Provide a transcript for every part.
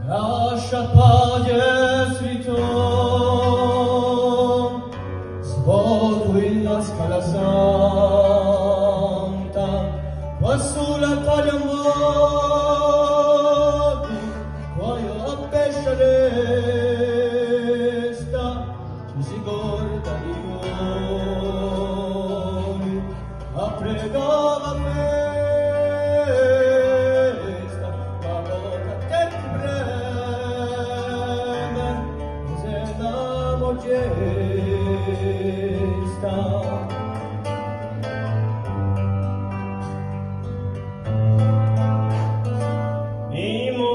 Lascia pace sritorno, svuoto in la scala santa, qua sulla taglia amati, qua io a pesce resta, ci si corda di noi, a pregava festa, la boca che ti preme, se l'amo gesta.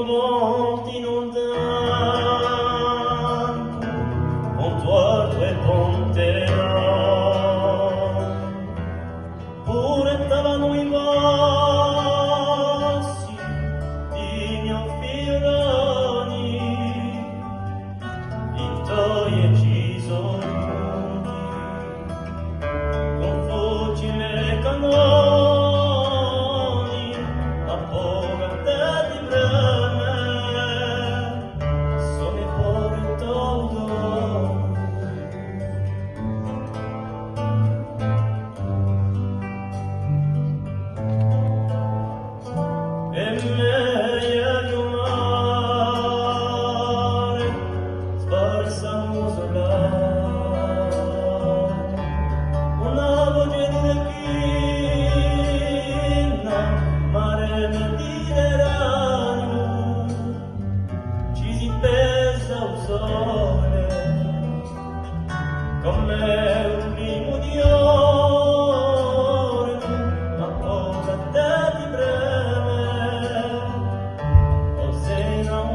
Volti lontano, contuardo e ponterò, pure stavano i passi di mio figlioloni, vittorie ci sono giunti, con fucile e cannoni, a poca di breve. Come un primo di ore, ma poca te di breve, o sena un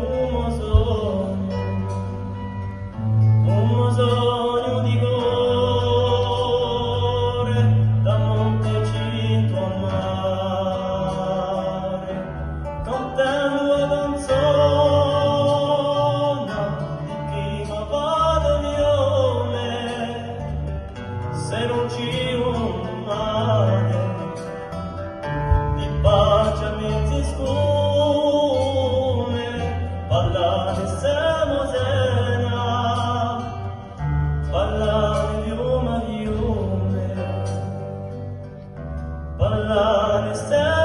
mosogno di gore, da Montecinto a mare, cantando a canzone, di prima vado se non ci un mare di pace a mezzi scume, parlare siamo sena, parlare fiume, parlare siamo